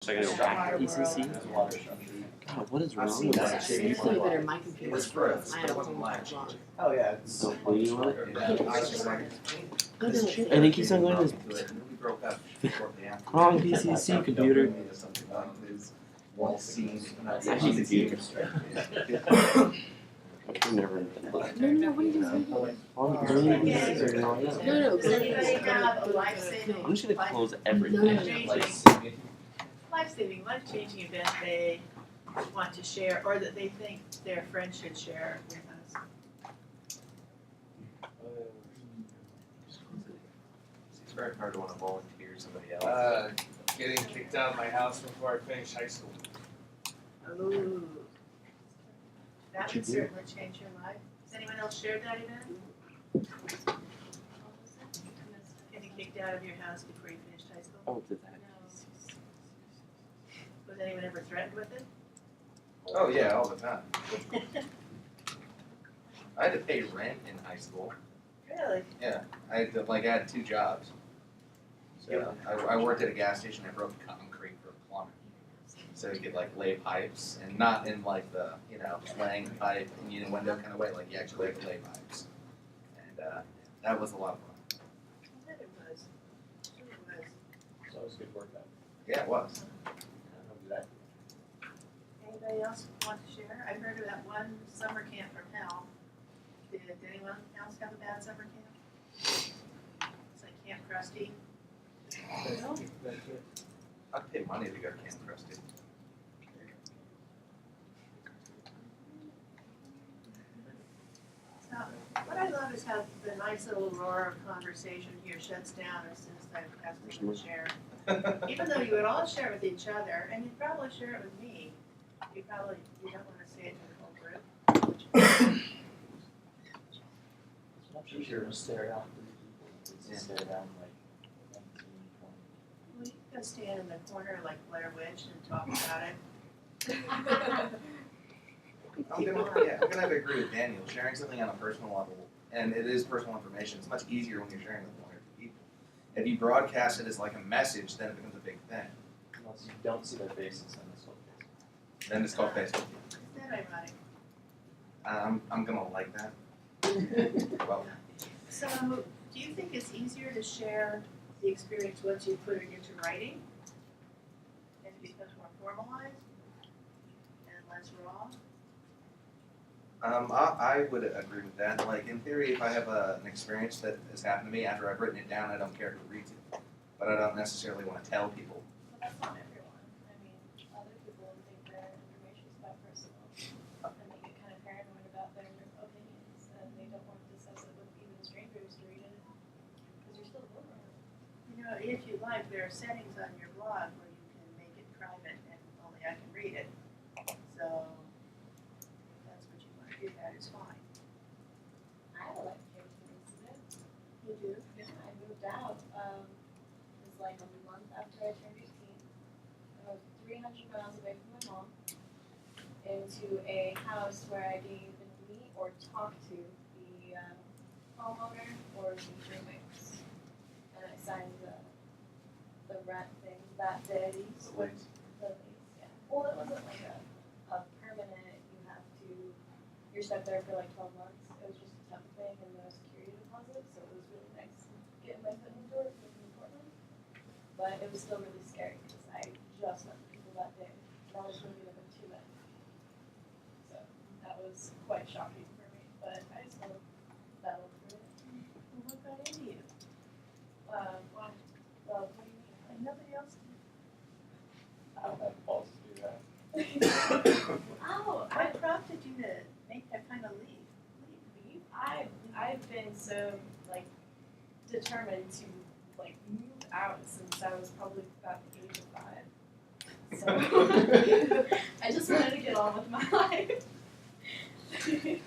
So I gotta go back to PCC. God, what is wrong with that? It's really better than my computer. I had a whole bunch of Oh yeah, it's So bleeding on it. I don't And it keeps on going to this wrong PCC computer. Actually, computer. I've never. No, what are you doing? All the green pieces are going up. No, I'm just gonna close everything. No. Life-saving, life-changing event they want to share, or that they think their friends should share with us. It's very hard to want to volunteer somebody else. getting kicked out of my house before I finished high school. Ooh. That would certainly change your life. Has anyone else shared that event? Getting kicked out of your house before you finished high school? Oh, did that? Was anyone ever threatened with it? Oh yeah, all the time. I had to pay rent in high school. Really? Yeah, I had 2 jobs. So I worked at a gas station. I broke concrete for a plumber. So you could lay pipes, and not in the laying pipe in window kind of way. Like you actually had to lay pipes, and that was a lot of fun. I bet it was. Sure it was. So it was good work then. Yeah, it was. Anybody else want to share? I heard of that one summer camp from hell. Did anyone else have a bad summer camp? It's like Camp Krusty. No? I'd pay money to go to Camp Krusty. So, what I love is how the nice little roar of conversation here shuts down as soon as I ask them to share. Even though you would all share with each other, and you'd probably share it with me, you don't want to say it to the whole group. It's much easier to stare out 3 people than to stare down 19, 20. Well, you can stand in the corner like Blair Witch and talk about it. I'm gonna have to agree with Daniel. Sharing something on a personal level, and it is personal information, it's much easier when you're sharing with 1 or 2 people. If you broadcast it as a message, then it becomes a big thing. Unless you don't see their faces, then it's called Facebook. Then it's called Facebook. Isn't that ironic? I'm gonna like that. Well, So, do you think it's easier to share the experience once you put it into writing? And it becomes more formalized and less raw? I would agree with that. In theory, if I have an experience that has happened to me after I've written it down, I don't care who reads it. But I don't necessarily want to tell people. But that's not everyone. I mean, other people think their information is quite personal, and they get kind of paranoid about their opinions, and they don't want to discuss it with even strangers to read it, because you're still vulnerable. If you like, there are settings on your blog where you can make it private and only I can read it. So, if that's what you want to do, that is fine. I have a life-changing incident. You do? Yeah, I moved out. It was a month after I turned 18. I was 300 miles away from my mom into a house where I didn't even meet or talk to the homeowner or the roommates. And I signed the rent thing that day. The lease. The lease, yeah. Well, it wasn't a permanent, you're stuck there for 12 months. It was just a temp thing and no security deposit, so it was really nice getting my foot in the door living in Portland. But it was still really scary because I just met the people that day. And I was moving up in 2 men. So that was quite shocking for me, but I still battled through it. Well, what got into you? Well, what do you mean? And nobody else did. I don't have the balls to do that. Oh, What prompted you to make that kind of leap? I've been so determined to move out since I was probably about the age of 5. So I just wanted to get on with my life. Yeah.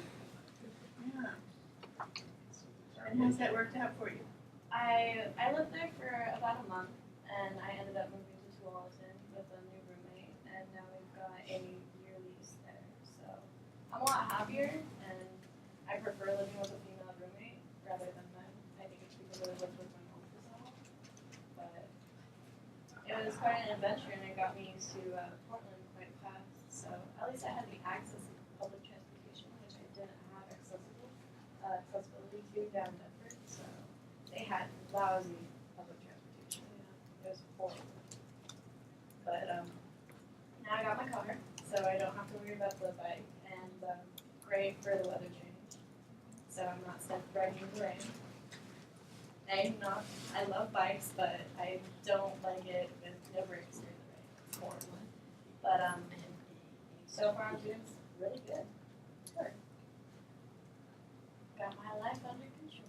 And how's that worked out for you? I lived there for about a month, and I ended up moving to Tualatin with a new roommate, and now we've got a year lease there. So I'm a lot happier, and I prefer living with a female roommate rather than men. I think it's because I lived with my mom for so long. But it was quite an adventure, and I it got me to Portland quite fast. So at least I had the access to public transportation, which I didn't have accessibility to down in Denver. So they had lousy public transportation. It was horrible. But now I got my car, so I don't have to worry about the bike, and great for the weather change. So I'm not stuck riding in the rain. I love bikes, but I don't like it with no brakes during the rain. It's horrible. But so far I'm doing really good. Good. Got my life under control.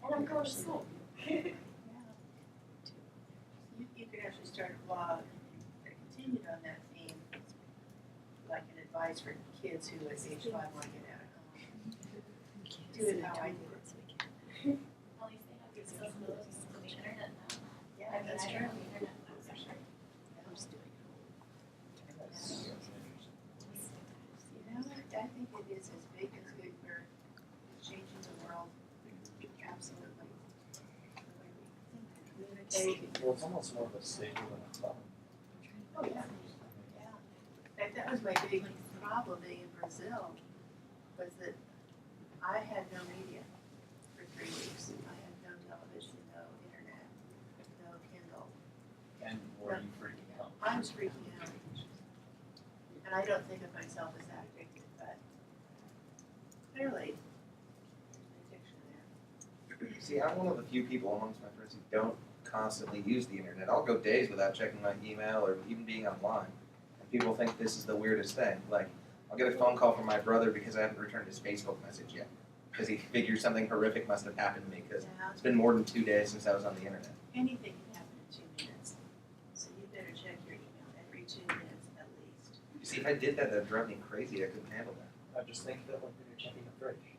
And I'm going to school. You could actually start a blog that continued on that theme, like an advice for kids who at age 5 want to get out of home. Do it how I do it. At least they have accessibility to the internet now. Yeah, I mean, that's I true. don't have the internet now, for sure. You know, I think it is as big as good for changing the world. Absolutely. The way we communicate. Well, it's almost more of a staple than a thought. Oh, yeah. Yeah. In fact, that was my big problem being in Brazil, was that I had no media for 3 weeks. I had no television, no internet, no Kindle. And were you freaking out? I was freaking out. And I don't think of myself as that addicted, but clearly, there's an addiction there. See, I'm one of the few people amongst my friends who don't constantly use the internet. I'll go days without checking my email or even being online. And people think this is the weirdest thing. Like, I'll get a phone call from my brother because I haven't returned his Facebook message yet. Because he figures something horrific must have happened to me because Yeah. it's been more than 2 days since I was on the internet. Anything can happen in 2 minutes. So you better check your email every 2 minutes at least. You see, if I did that, that'd drive me crazy. I couldn't handle that. I just think of it like when you're checking the fridge.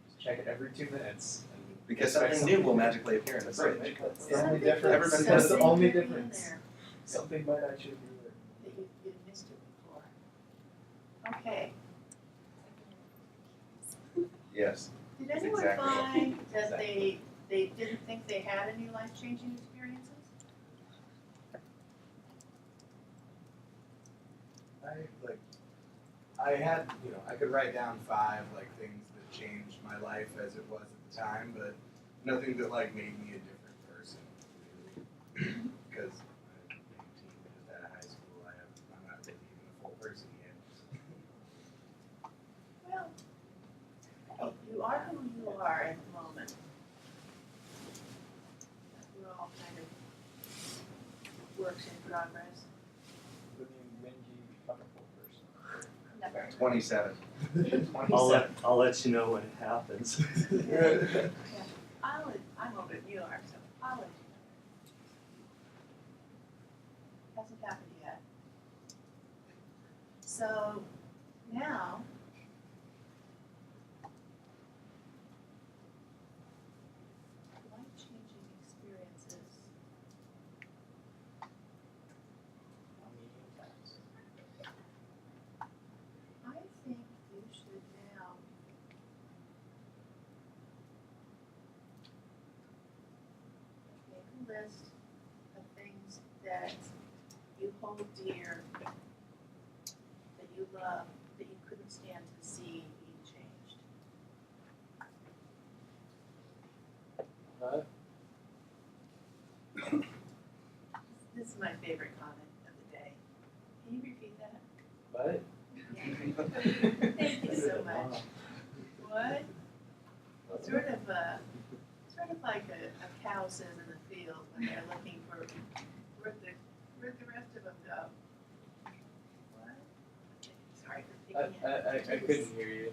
Just check it every 2 minutes. And Because expect something new will magically appear in the fridge. That's the only Something- difference. Everybody That's the something only could be in difference. there Something might actually be there. that you missed it before. Okay. Yes. Did That's anyone exactly it. find that Exactly. they didn't think they had any life-changing experiences? I had, I could write down 5 things that changed my life as it was at the time, but nothing that made me a different person. Because I'm 18, just out of high school, I'm not really even a full person yet. Well, hey, you are who you are at the moment. We're all kind of works in progress. When you become a full person. Never. 27. 27. I'll let you know when it happens. I'm older than you are, so I'll let you know. Hasn't happened yet. So now, life-changing experiences. I think you should now make a list of things that you hold dear, that you love, that you couldn't stand to see being changed. What? This is my favorite comment of the day. Can you repeat that? What? Thank you so much. What? Sort of like a cow says in the field when they're looking for where'd the rest of them go? What? Sorry for picking it. I couldn't hear you.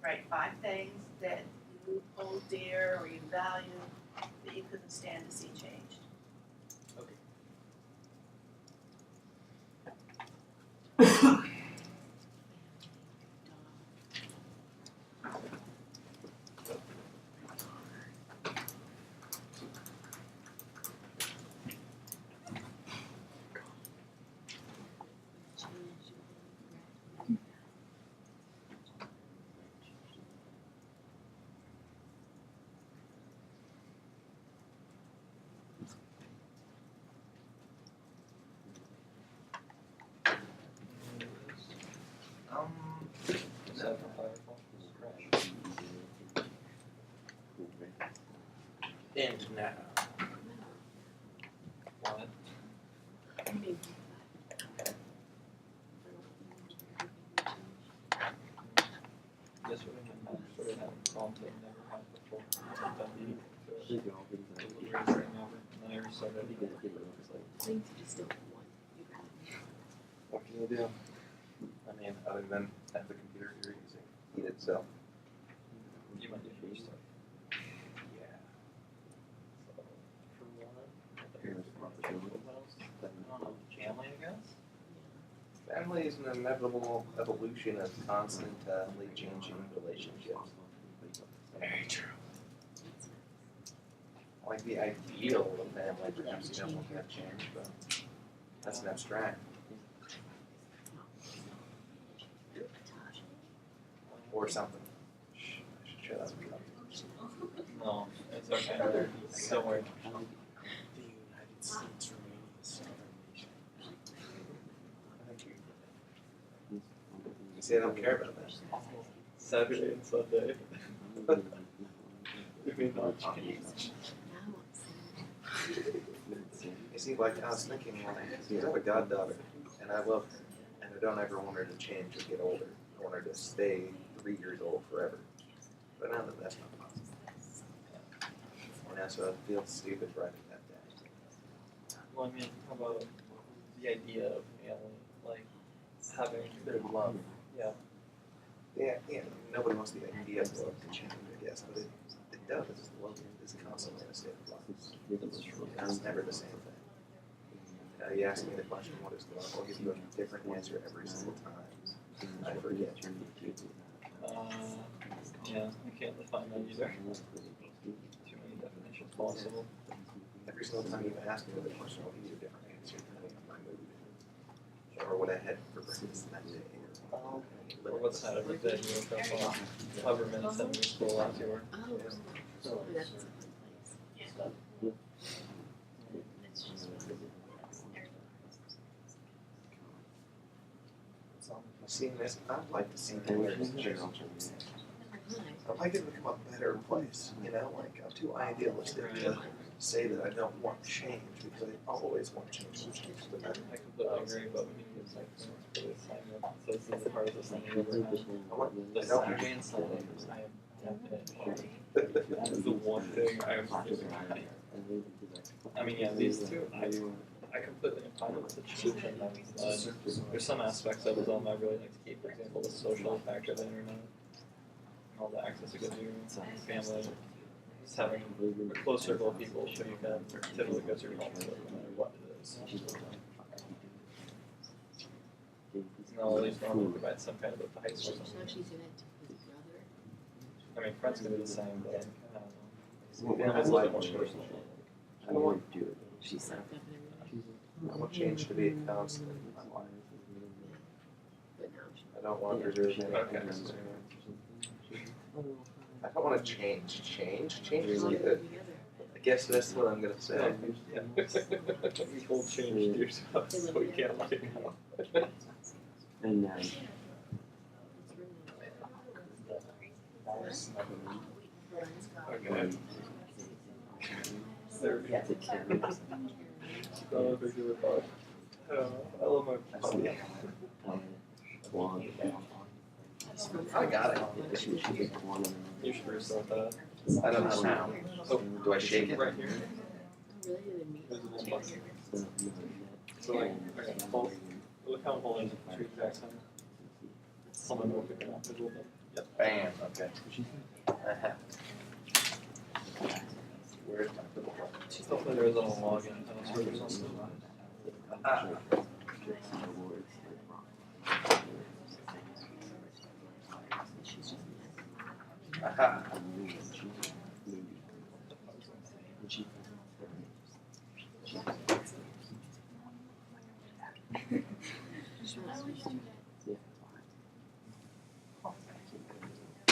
Right, 5 things that you hold dear or you value that you couldn't stand to see changed. Okay. now. What? This would have been much sort of having content never had before. And then I restarted it. Things you just don't want. You gotta What can you do? I mean, other than have the computer you're using eat itself. You might need to restart. Yeah. So, for one, I don't know, family, I guess? Family is an inevitable evolution of constantly changing relationships. Very true. I like the ideal of family, perhaps you don't want that change, but that's an abstract. Or something. Shh, I should shut up. No, it's okay. Don't worry. The United States remaining a sovereign nation. You see, I don't care about that. Saturday and Sunday. It may not change. You see, like I was thinking, like, I have a goddaughter, and I love her, and I don't ever want her to change or get older. I want her to stay 3 years old forever. But now that's not possible. And that's what I feel stupid writing that down. Well, I mean, how about the idea of family, like having their love? Yeah. Yeah, nobody wants the idea of love to change, I guess, but it does. Love is constantly in a state of flux. It's never the same thing. You ask me the question, what is love? I'll give you a different answer every single time. I forget. Yeah, I can't define that either. Too many definitions possible. Every single time you ask me the question, I'll give you a different answer depending on my mood. Or what I had for breakfast that day. Or what side of the day you woke up on, however many seminary school hours you were. Oh, so that's a fun place. Seeing this, I'd like to see the world change. I'd like it to become a better place. You know, like I'm too idealistic to say that I don't want change because I always want change. I completely agree, but we need to get sections for the assignment. So this is the hardest assignment I've ever had. The Saturday and Sunday, I am definitely. That is the one thing I am really happy. I mean, yeah, these two, I completely am fine with the change in them. There's some aspects of them I really like to keep. For example, the social factor of the internet, and all the access it gives you, family, just having a close circle of people who you can typically go to your home with, no matter what it is. No, at least normally provide some kind of advice or So something. she's in it with his brother. I mean, friends can do the same, but I don't know. Well, Family's a little bit more personal. I don't want She's sucked up in everything. I want change to be a constant in my life. But now she's. I don't want her to Okay. I don't want to change. Change is good. I guess that's what I'm gonna say. Yeah. We hold change dear to us, so we can't let it go. And Okay. There we go. Big deal with dog. I love my puppy. I got it. You should restart that. I don't know how. Oh, do I shake it? Right here. Oh, really? Did meet? There's a little button. So like, okay, hold. Look how I'm holding the tree back center. Hold on, we'll pick it up a little bit. Yep. Bam. Okay. I have. Where's my little one? Hopefully there is a login password or something. Ah. Aha.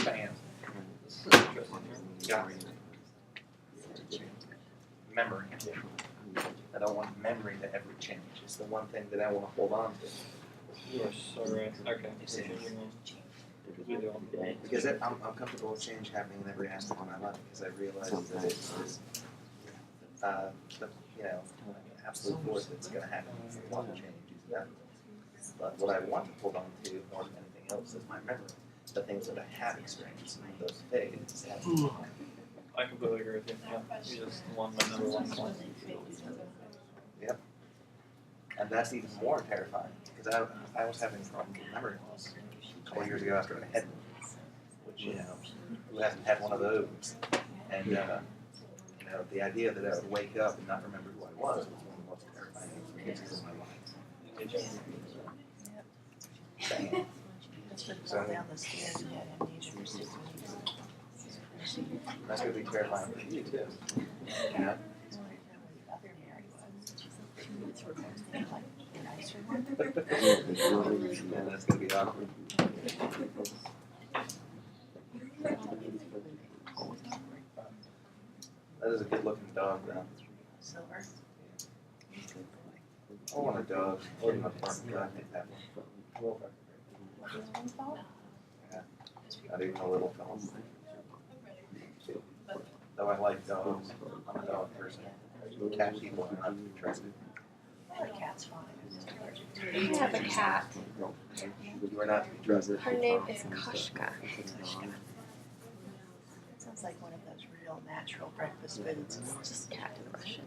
Bam. This is interesting here. Got it. Memory. I don't want memory to ever change. It's the one thing that I want to hold on to. You are so right. Okay. see. Because we do all the day. Because I'm comfortable with change happening in every aspect of my life because I realize that it's you know, absolute force that's going to happen if you want to change is inevitable. But what I want to hold on to more than anything else is my memory. The things that I have experienced, and those fade. I completely agree with you. Yeah, you just won my number one point. Yep. And that's even more terrifying because I was having problems with memory loss a couple years ago after I had one, which, you know, who hasn't had one of those? And, you know, the idea that I would wake up and not remember who I was one of the most terrifying experiences in my life. Damn. So, that's going to be terrifying for you, too. You know? And that's going to be awkward. That is a good looking dog, though. Silver. I want a dog. Or an apartment dog. I think that one. Yeah. Not even a little fella. Though I like dogs. I'm a dog person. Cat people are not interested. The cat's fine. I have a cat. You are not to be trusted. Her name is Koshka. Sounds like one of those real natural breakfast foods. It's just cat in Russian.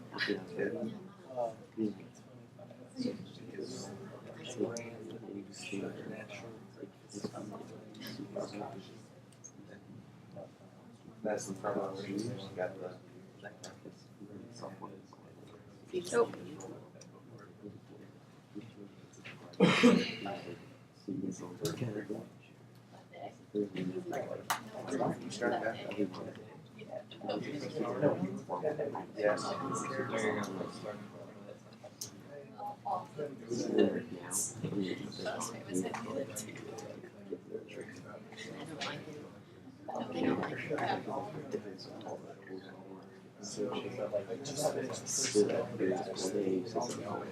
That's the promo where you got the Nope. You started that? Yes.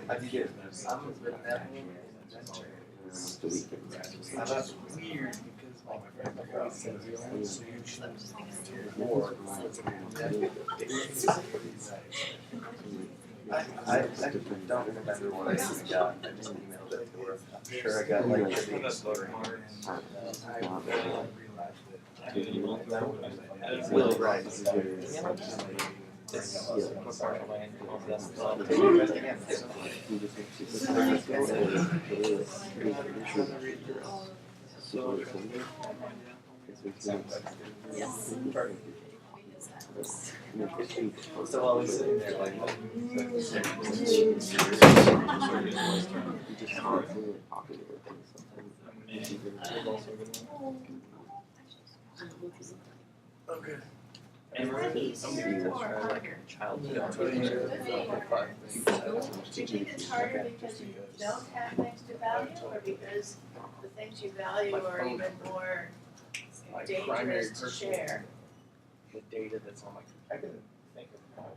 I get it. That's weird because my friend says he only sleeps more. I don't remember what I even got. I just emailed it to her. I'm sure I got like the biggest Will right. So while he's sitting there like okay. Do you think it's harder because you don't have things to value, or because the things you value are even more dangerous to share? The data that's on my computer. I can think of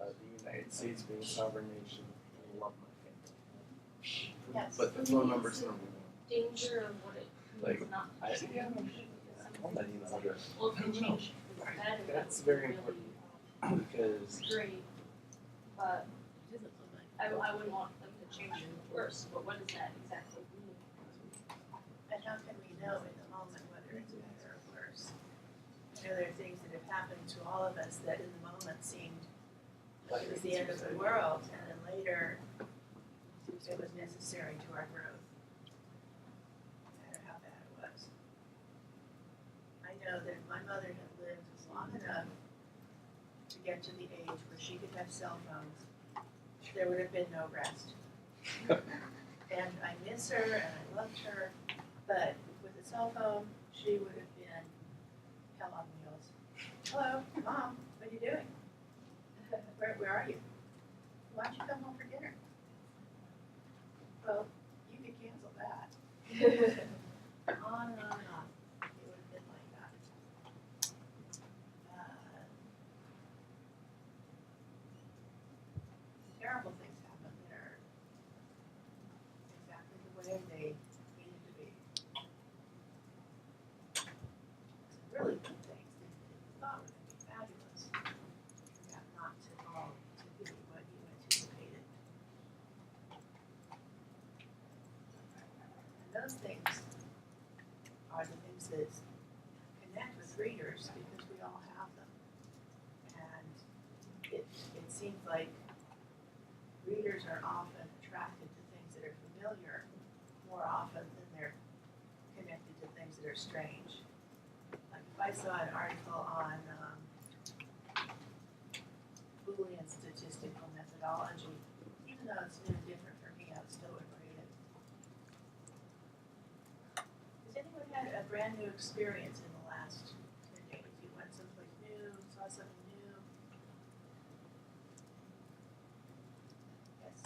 the United States being a sovereign nation. I love my family. Yes. But the phone numbers are Danger of what it like is not. I Well, it can change for the better. that's very important because Great, but I wouldn't want them to change it for worse, but what does that exactly mean? And how can we know in the moment whether it's better or worse? You know, there are things that have happened to all of us that in the moment seemed like it was the end of the world, and then later it was necessary to our growth, no matter how bad it was. I know that if my mother had lived long enough to get to the age where she could have cell phones, there would have been no rest. And I miss her and I loved her, but with a cell phone, she would have been hell on wheels. Hello, Mom, what are you doing? Where are you? Why don't you come home for dinner? Well, you could cancel that. On and on and on. It would have been like that. Terrible things happen that are exactly the way they needed to be. Really good things that we thought were going to be fabulous turned out not to all to be those things are the things that connect with readers because we all have them. And it seems like readers are often attracted to things that are familiar more often than they're connected to things that are strange. Like if I saw an article on Boolean statistical methodology, even though it's new and different for me, I still would read it. Has anyone had a brand new experience in the last 10 days? You went someplace new, saw something new? Yes.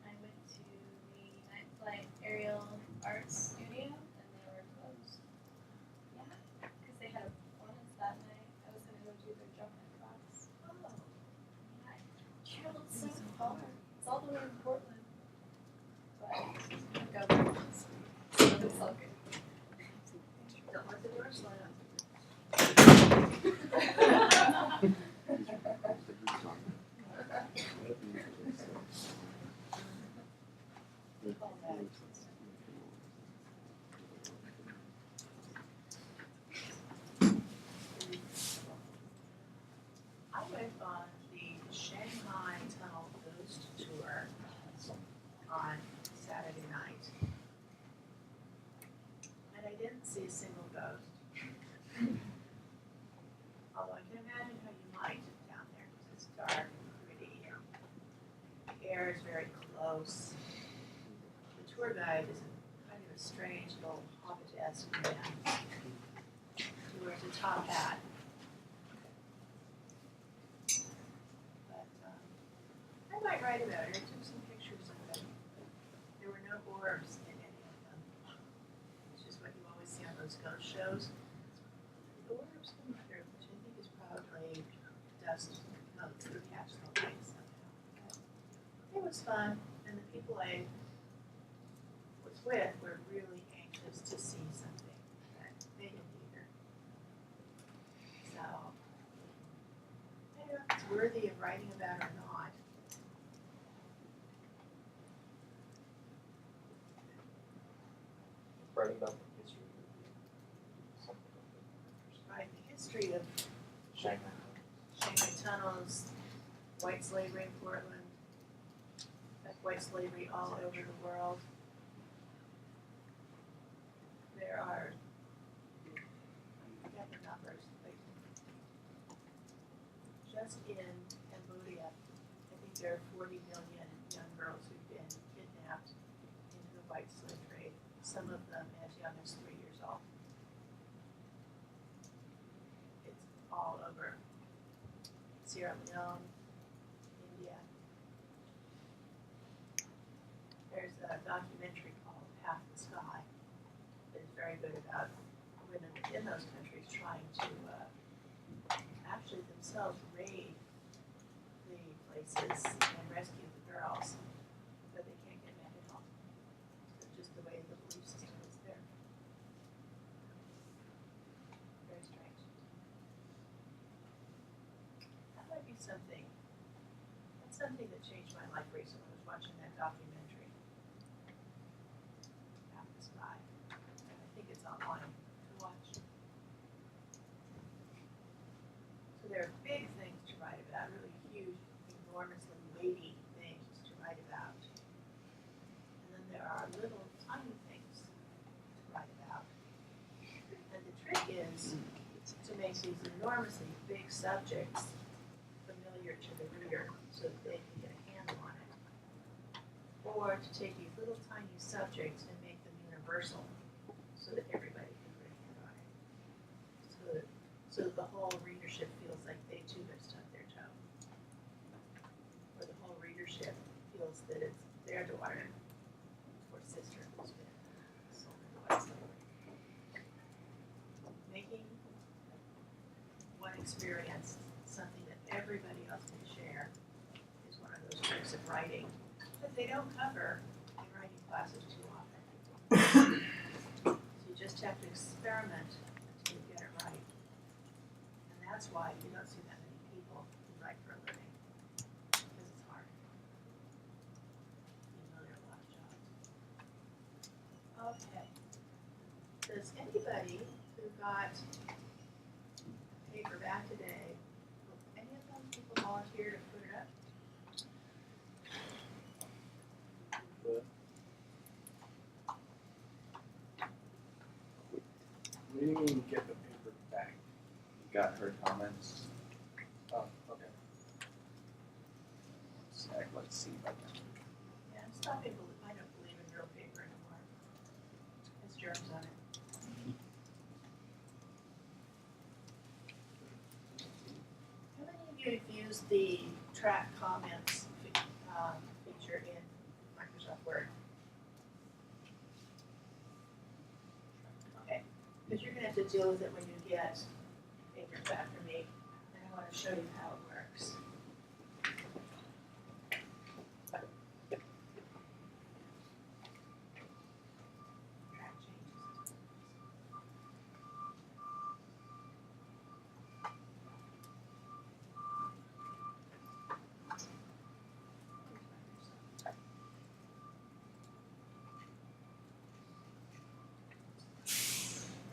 I went to the Night Flight Aerial Arts Studio and they were closed. Yeah, because they had a performance that night. I was gonna go do their drummer class. Oh, Yeah, I traveled so far. It's all the way in Portland. But I'm gonna go back once. So it's all good. don't let the door slam. Call that. I went on the Shanghai Tunnel Ghost Tour on Saturday night. And I didn't see a single ghost. Although I can imagine how you might down there because it's dark and pretty. The air is very close. The tour guide is kind of a strange little hobbit-esque man. He wears a top hat. But I might write about it. I took some pictures of it. There were no orbs in any of them. It's just what you always see on those ghost shows. The orbs come through, which I think is probably dust coats that catch the light somehow. But it was fun, and the people I was with were really anxious to see something that they didn't either. So, I don't know if it's worthy of writing about or not. Writing about the history of something like Right, the history of that. Shanghai. Shanghai tunnels, white slavery in Portland, like white slavery all over the world. There are, I forget the numbers, but just in Cambodia, I think there are 40 million young girls who've been kidnapped into the white slave trade, some of them as young as 3 years old. It's all over Sierra Leone, India. There's a documentary called Half the Sky that is very good about women in those countries trying to actually themselves raid the places and rescue the girls, but they can't get back at home. It's just the way the belief system is there. Very strange. That might be something. That's something that changed my life recently. I was watching that documentary, Half the Sky, and I think it's online to watch. So there are big things to write about, really huge, enormously weighty things to write about. And then there are little tiny things to write about. And the trick is to make these enormously big subjects familiar to the reader so that they can get a handle on it. Or to take these little tiny subjects and make them universal so that everybody can put a hand on it. So that the whole readership feels like they too have stubbed their toe. Or the whole readership feels that it's their daughter or sister who's been sold into white slavery. Making one experience something that everybody else can share is one of those tricks of writing that they don't cover in writing classes too often. So you just have to experiment until you get it right. And that's why you don't see that many people who write for a living, because it's hard. You know there are a lot of jobs. Okay. Does anybody who got paper back today, will any of them people volunteer to put it up? What do you mean get the paper back? Got her comments. Oh, okay. Let's see if I can. Yeah, it's not people, I don't believe in real paper anymore. It's germs on it. How many of you have used the track comments feature in Microsoft Word? Okay, because you're gonna have to deal with it when you get papers back from me, and I wanna show you how it works. Track changes.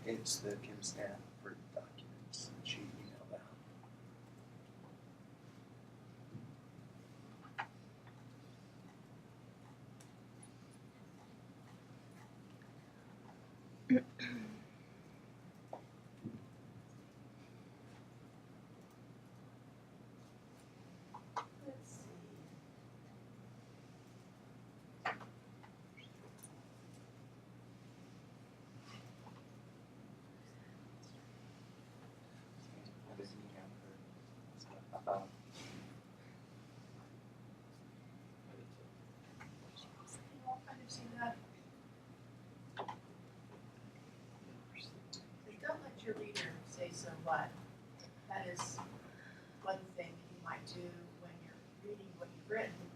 It's the Kim Snap for documents that she emailed out. Let's see. What does he have for about? I'll kind of see that. Don't let your reader say so what. That is one thing you might do when you're reading what you've written,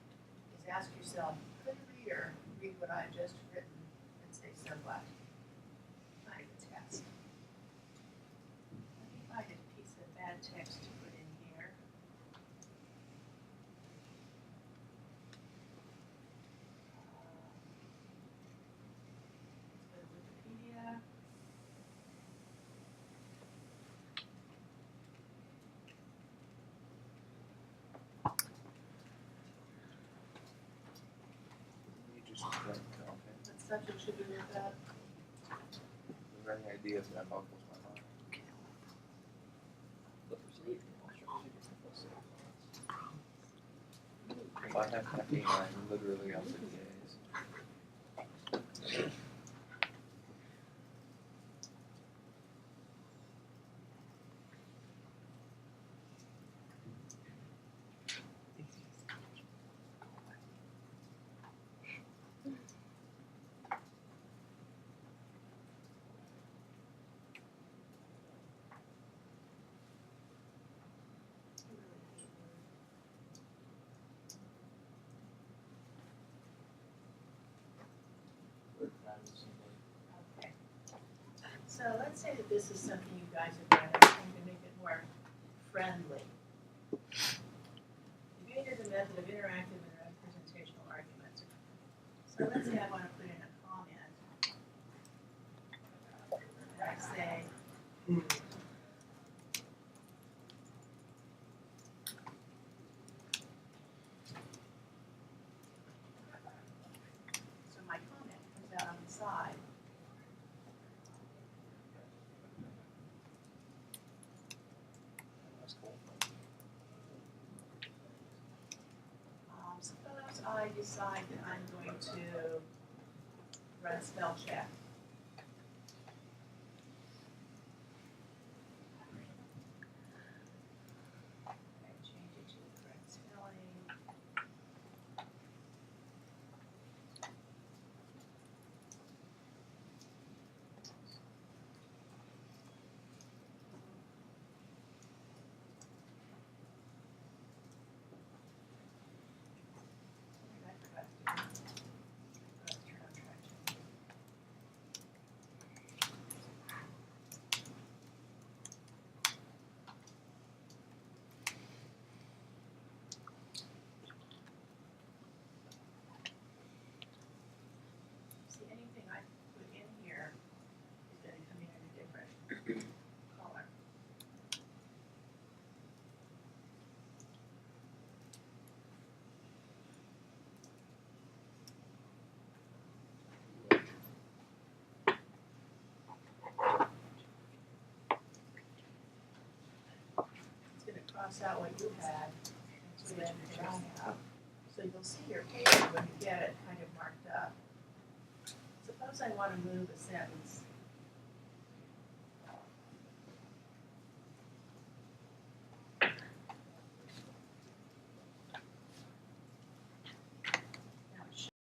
is ask yourself, could a reader read what I've just written and say so what? Kind of a test. Let me find a piece of bad text to put in here. Let's go to Wikipedia. You just like, okay. What subject should we look up? Is there any ideas that boggles my mind? If I have caffeine, I'm literally out for days. Okay. So let's say that this is something you guys have done that's going to make it more friendly. Debated the method of interactive and representational arguments. So let's say I want to put in a comment. And I say, so my comment comes out on the side. That's cool. Suppose I decide that I'm going to run a spell check. Okay, change it to the correct spelling. I forgot to turn on track changes. cross out what you had, so then what I have. So you'll see your paper when you get it kind of marked up. Suppose I want to move a sentence